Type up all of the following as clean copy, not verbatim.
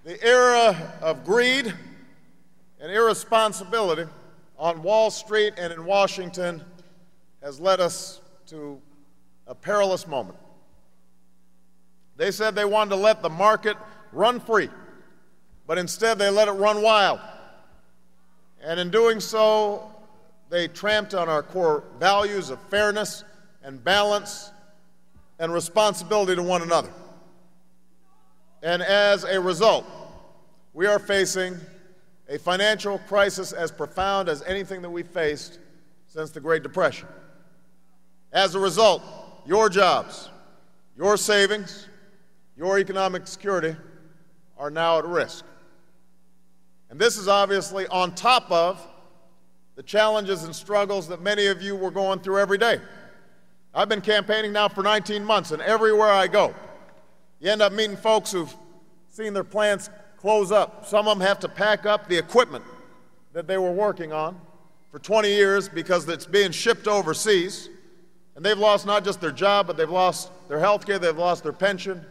The era of greed and irresponsibility on Wall Street and in Washington has led us to a perilous moment. They said they wanted to let the market run free, but instead they let it run wild. And in doing so, they tramped on our core values of fairness and balance and responsibility to one another. And as a result, we are facing a financial crisis as profound as anything that we've faced since the Great Depression. As a result, your jobs, your savings, your economic security are now at risk. And this is obviously on top of the challenges and struggles that many of you were going through every day. I've been campaigning now for 19 months, and everywhere I go, you end up meeting folks who've seen their plants close up. Some of them have to pack up the equipment that they were working on for 20 years because it's being shipped overseas. And they've lost not just their job, but they've lost their health care, they've lost their pension, and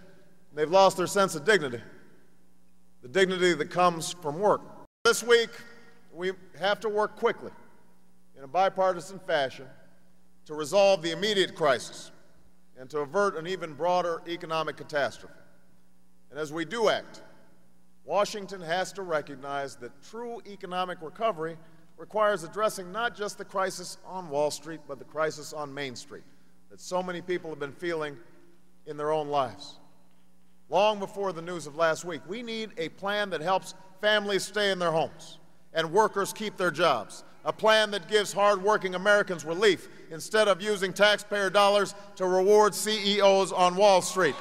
they've lost their sense of dignity, the dignity that comes from work. This week, we have to work quickly in a bipartisan fashion to resolve the immediate crisis and to avert an even broader economic catastrophe. And as we do act, Washington has to recognize that true economic recovery requires addressing not just the crisis on Wall Street, but the crisis on Main Street that so many people have been feeling in their own lives. Long before the news of last week, we need a plan that helps families stay in their homes and workers keep their jobs, a plan that gives hardworking Americans relief instead of using taxpayer dollars to reward CEOs on Wall Street.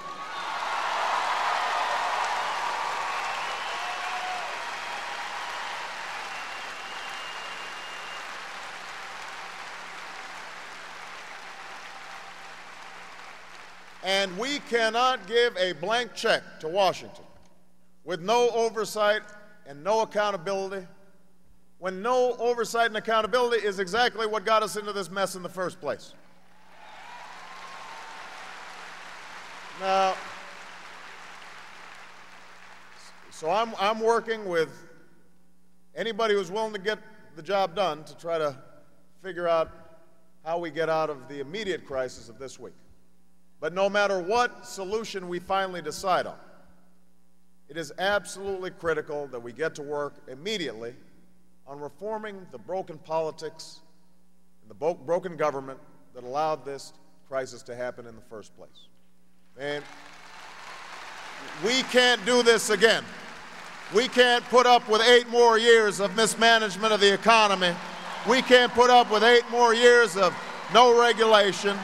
And we cannot give a blank check to Washington with no oversight and no accountability, when no oversight and accountability is exactly what got us into this mess in the first place. Now, so I'm working with anybody who's willing to get the job done to try to figure out how we get out of the immediate crisis of this week. But no matter what solution we finally decide on, it is absolutely critical that we get to work immediately on reforming the broken politics and the broken government that allowed this crisis to happen in the first place. And we can't do this again. We can't put up with 8 more years of mismanagement of the economy. We can't put up with 8 more years of no regulation.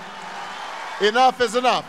Enough is enough.